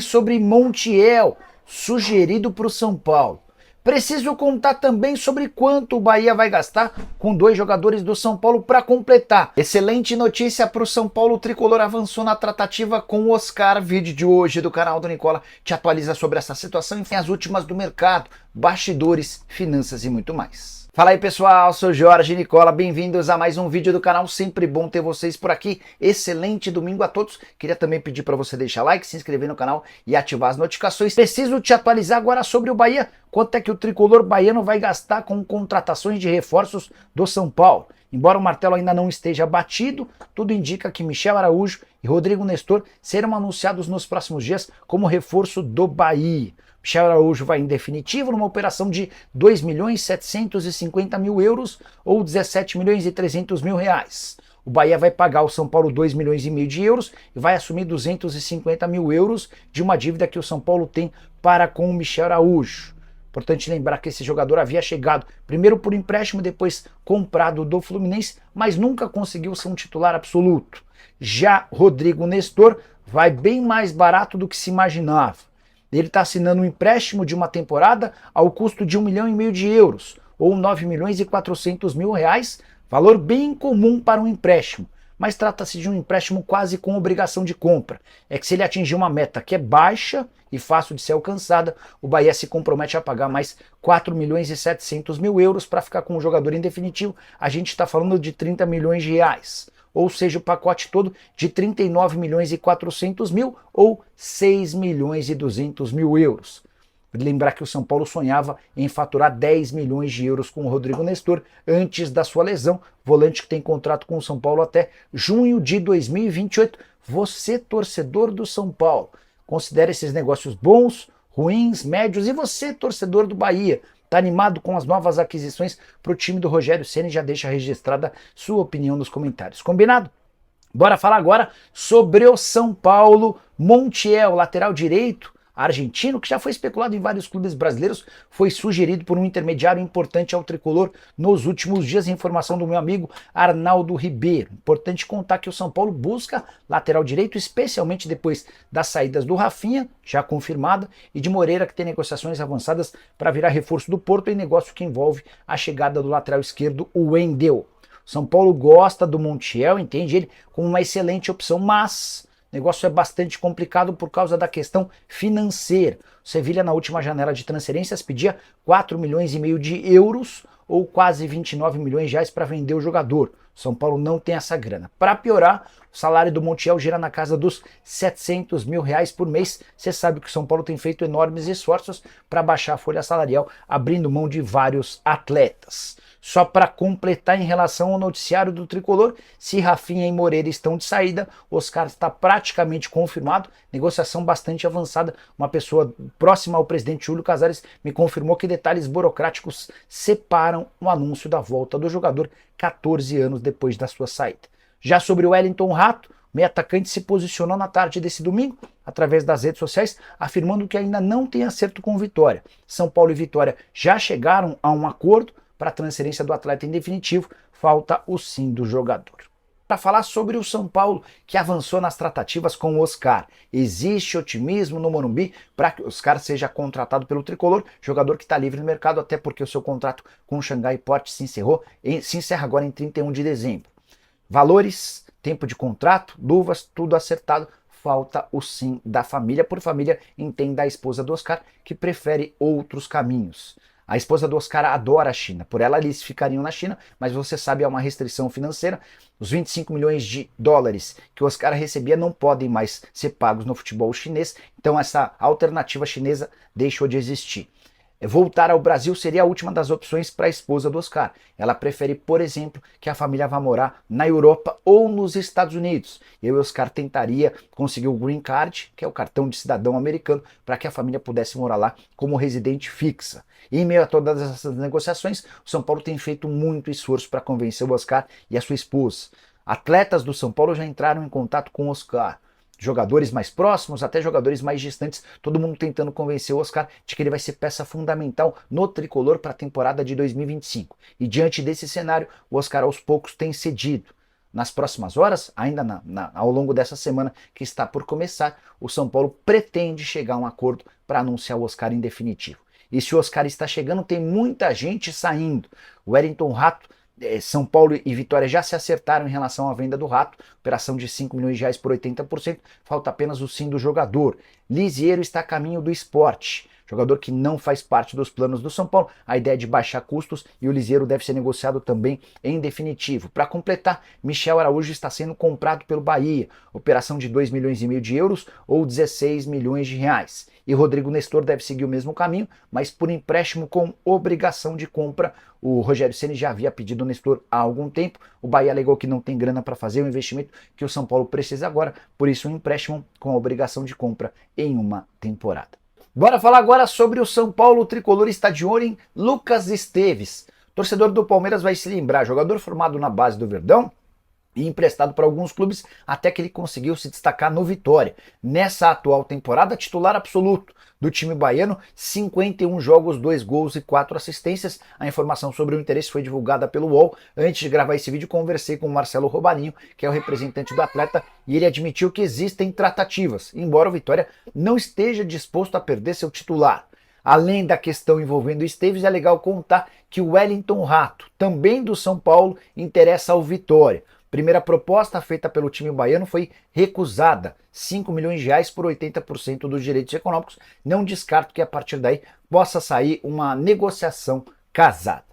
Sobre Montiel, sugerido para o São Paulo. Preciso contar também sobre quanto o Bahia vai gastar com dois jogadores do São Paulo para completar. Excelente notícia para o São Paulo, o tricolor avançou na tratativa com o Oscar. Vídeo de hoje do canal do Nicola te atualiza sobre essa situação, enfim, as últimas do mercado, bastidores, finanças e muito mais. Fala aí pessoal, sou Jorge Nicola, bem-vindos a mais um vídeo do canal, sempre bom ter vocês por aqui, excelente domingo a todos. Queria também pedir para você deixar like, se inscrever no canal e ativar as notificações. Preciso te atualizar agora sobre o Bahia, quanto é que o tricolor baiano vai gastar com contratações de reforços do São Paulo. Embora o martelo ainda não esteja batido, tudo indica que Michel Araújo e Rodrigo Nestor serão anunciados nos próximos dias como reforço do Bahia. Michel Araújo vai em definitivo numa operação de 2.750.000 euros ou 17.300.000 reais. O Bahia vai pagar ao São Paulo 2,5 milhões de euros e vai assumir 250.000 euros de uma dívida que o São Paulo tem para com o Michel Araújo. Importante lembrar que esse jogador havia chegado primeiro por empréstimo, depois comprado do Fluminense, mas nunca conseguiu ser um titular absoluto. Já Rodrigo Nestor vai bem mais barato do que se imaginava. Ele está assinando um empréstimo de uma temporada ao custo de 1,5 milhão de euros, ou 9.400.000 reais, valor bem comum para um empréstimo, mas trata-se de um empréstimo quase com obrigação de compra. É que se ele atingir uma meta que é baixa e fácil de ser alcançada, o Bahia se compromete a pagar mais 4.700.000 euros para ficar com o jogador em definitivo. A gente está falando de 30 milhões de reais. Ou seja, o pacote todo de 39.400.000 ou 6.200.000 euros. Lembrar que o São Paulo sonhava em faturar 10 milhões de euros com o Rodrigo Nestor antes da sua lesão, volante que tem contrato com o São Paulo até junho de 2028. Você, torcedor do São Paulo, considera esses negócios bons, ruins, médios, e você, torcedor do Bahia, tá animado com as novas aquisições para o time do Rogério Ceni? Já deixa registrada sua opinião nos comentários. Combinado? Bora falar agora sobre o São Paulo. Montiel, lateral direito, argentino, que já foi especulado em vários clubes brasileiros, foi sugerido por um intermediário importante ao tricolor nos últimos dias. Informação do meu amigo Arnaldo Ribeiro. Importante contar que o São Paulo busca lateral direito, especialmente depois das saídas do Rafinha, já confirmada, e de Moreira, que tem negociações avançadas para virar reforço do Porto, em negócio que envolve a chegada do lateral esquerdo, o Wendel. O São Paulo gosta do Montiel, entende ele como uma excelente opção, mas o negócio é bastante complicado por causa da questão financeira. O Sevilha, na última janela de transferências, pedia 4,5 milhões de euros ou quase 29 milhões de reais para vender o jogador. O São Paulo não tem essa grana. Para piorar, o salário do Montiel gira na casa dos 700 mil reais por mês. Você sabe que o São Paulo tem feito enormes esforços para baixar a folha salarial, abrindo mão de vários atletas. Só para completar em relação ao noticiário do tricolor, se Rafinha e Moreira estão de saída, Oscar está praticamente confirmado, negociação bastante avançada. Uma pessoa próxima ao presidente Júlio Casares me confirmou que detalhes burocráticos separam o anúncio da volta do jogador 14 anos depois da sua saída. Já sobre o Wellington Rato, o meio atacante se posicionou na tarde desse domingo, através das redes sociais, afirmando que ainda não tem acerto com o Vitória. São Paulo e Vitória já chegaram a um acordo para a transferência do atleta em definitivo, falta o sim do jogador. Para falar sobre o São Paulo, que avançou nas tratativas com o Oscar. Existe otimismo no Morumbi para que o Oscar seja contratado pelo tricolor, jogador que está livre no mercado, até porque o seu contrato com o Xangai Port se encerra agora em 31 de dezembro. Valores, tempo de contrato, luvas, tudo acertado. Falta o sim da família. Por família, entenda a esposa do Oscar, que prefere outros caminhos. A esposa do Oscar adora a China, por ela eles ficariam na China, mas você sabe, há uma restrição financeira. Os 25 milhões de dólares que o Oscar recebia não podem mais ser pagos no futebol chinês, então essa alternativa chinesa deixou de existir. Voltar ao Brasil seria a última das opções para a esposa do Oscar. Ela prefere, por exemplo, que a família vá morar na Europa ou nos Estados Unidos. Eu e o Oscar tentaria conseguir o Green Card, que é o cartão de cidadão americano, para que a família pudesse morar lá como residente fixa. E em meio a todas essas negociações, o São Paulo tem feito muito esforço para convencer o Oscar e a sua esposa. Atletas do São Paulo já entraram em contato com o Oscar. Jogadores mais próximos, até jogadores mais distantes, todo mundo tentando convencer o Oscar de que ele vai ser peça fundamental no tricolor para a temporada de 2025. E diante desse cenário, o Oscar aos poucos tem cedido. nas próximas horas, ainda ao longo dessa semana que está por começar, o São Paulo pretende chegar a um acordo para anunciar o Oscar em definitivo. E se o Oscar está chegando, tem muita gente saindo. O Wellington Rato, São Paulo e Vitória já se acertaram em relação à venda do Rato, operação de 5 milhões de reais por 80%, falta apenas o sim do jogador. Lisieiro está a caminho do Sport, jogador que não faz parte dos planos do São Paulo. A ideia é de baixar custos e o Lisieiro deve ser negociado também em definitivo. Para completar, Michel Araújo está sendo comprado pelo Bahia, operação de 2 milhões e meio de euros ou 16 milhões de reais. E Rodrigo Nestor deve seguir o mesmo caminho, mas por empréstimo com obrigação de compra. O Rogério Ceni já havia pedido o Nestor há algum tempo. O Bahia alegou que não tem grana para fazer o investimento que o São Paulo precisa agora, por isso um empréstimo com a obrigação de compra em uma temporada. Bora falar agora sobre o São Paulo. O tricolor está de olho em Lucas Esteves. Torcedor do Palmeiras vai se lembrar, jogador formado na base do Verdão e emprestado para alguns clubes até que ele conseguiu se destacar no Vitória. Nessa atual temporada, titular absoluto do time baiano, 51 jogos, 2 gols e 4 assistências. A informação sobre o interesse foi divulgada pelo UOL. Antes de gravar esse vídeo, conversei com o Marcelo Robarinho, que é o representante do atleta, e ele admitiu que existem tratativas, embora o Vitória não esteja disposto a perder seu titular. Além da questão envolvendo o Esteves, é legal contar que o Wellington Rato, também do São Paulo, interessa ao Vitória. Primeira proposta feita pelo time baiano foi recusada, 5 milhões de reais por 80% dos direitos econômicos. Não descarto que a partir daí possa sair uma negociação casada.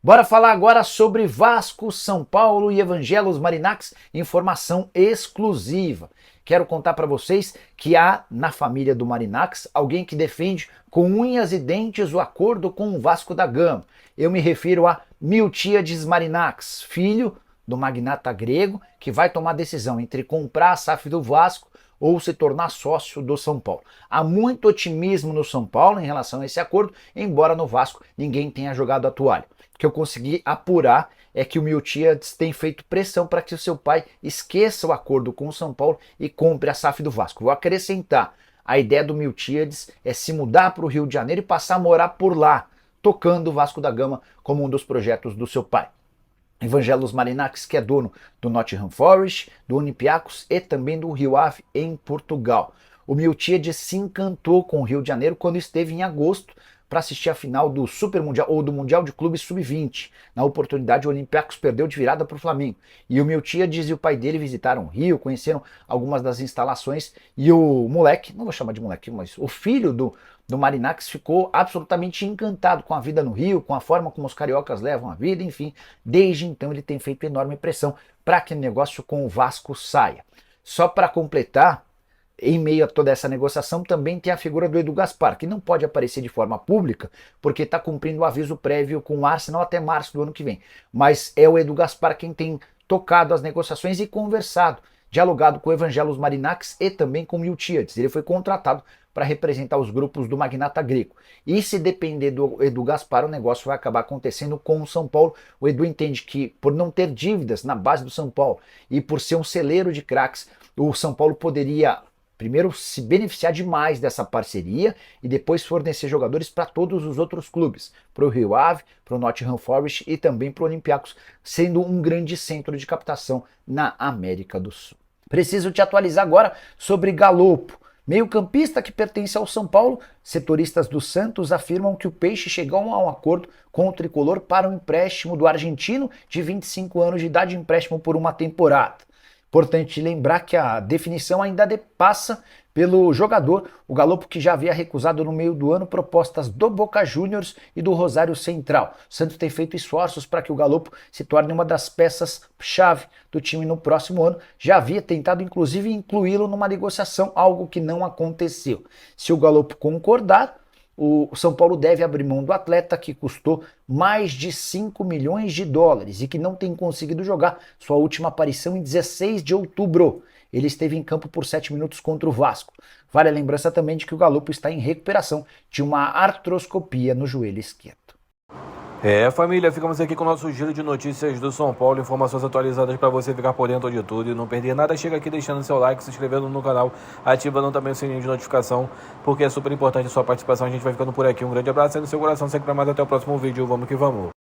Bora falar agora sobre Vasco, São Paulo e Evangelos Marinax, informação exclusiva. Quero contar para vocês que há na família do Marinax alguém que defende com unhas e dentes o acordo com o Vasco da Gama. Eu me refiro a Miltiades Marinax, filho do magnata grego, que vai tomar a decisão entre comprar a SAF do Vasco ou se tornar sócio do São Paulo. Há muito otimismo no São Paulo em relação a esse acordo, embora no Vasco ninguém tenha jogado a toalha. O que eu consegui apurar é que o Miltiades tem feito pressão para que o seu pai esqueça o acordo com o São Paulo e compre a SAF do Vasco. Vou acrescentar, a ideia do Miltiades é se mudar para o Rio de Janeiro e passar a morar por lá, tocando o Vasco da Gama como um dos projetos do seu pai. Evangelos Marinax, que é dono do Nottingham Forest, do Olympiacos e também do Rio Ave em Portugal. O Miltiades se encantou com o Rio de Janeiro quando esteve em agosto para assistir a final do Super Mundial ou do Mundial de Clubes Sub-20. Na oportunidade, o Olympiacos perdeu de virada para o Flamengo. E o Miltiades e o pai dele visitaram o Rio, conheceram algumas das instalações e o moleque, não vou chamar de moleque, mas o filho do Marinax ficou absolutamente encantado com a vida no Rio, com a forma como os cariocas levam a vida, enfim. Desde então ele tem feito enorme pressão para que o negócio com o Vasco saia. Só para completar, em meio a toda essa negociação também tem a figura do Edu Gaspar, que não pode aparecer de forma pública, porque está cumprindo o aviso prévio com o Arsenal até março do ano que vem. Mas é o Edu Gaspar quem tem tocado as negociações e conversado, dialogado com o Evangelos Marinax e também com o Miltiades. Ele foi contratado para representar os grupos do magnata grego. E se depender do Edu Gaspar, o negócio vai acabar acontecendo com o São Paulo. O Edu entende que, por não ter dívidas na base do São Paulo e por ser um celeiro de craques, o São Paulo poderia primeiro se beneficiar demais dessa parceria e depois fornecer jogadores para todos os outros clubes, para o Rio Ave, para o Nottingham Forest e também para o Olympiacos, sendo um grande centro de captação na América do Sul. Preciso te atualizar agora sobre Galopo. Meio-campista que pertence ao São Paulo, setoristas do Santos afirmam que o Peixe chegou a um acordo com o tricolor para um empréstimo do argentino de 25 anos de idade, empréstimo por uma temporada. Importante lembrar que a definição ainda passa pelo jogador, o Galopo, que já havia recusado no meio do ano propostas do Boca Juniors e do Rosário Central. O Santos tem feito esforços para que o Galopo se torne uma das peças-chave do time no próximo ano. Já havia tentado inclusive incluí-lo numa negociação, algo que não aconteceu. Se o Galopo concordar, o São Paulo deve abrir mão do atleta, que custou mais de 5 milhões de dólares e que não tem conseguido jogar sua última aparição em 16 de outubro. Ele esteve em campo por 7 minutos contra o Vasco. Vale a lembrança também de que o Galopo está em recuperação de uma artroscopia no joelho esquerdo. Família, ficamos aqui com o nosso giro de notícias do São Paulo, informações atualizadas para você ficar por dentro de tudo e não perder nada. Chega aqui deixando seu like, se inscrevendo no canal, ativando também o sininho de notificação, porque é super importante a sua participação. A gente vai ficando por aqui. Um grande abraço aí no seu coração, sempre mais, até o próximo vídeo. Vamos que vamos!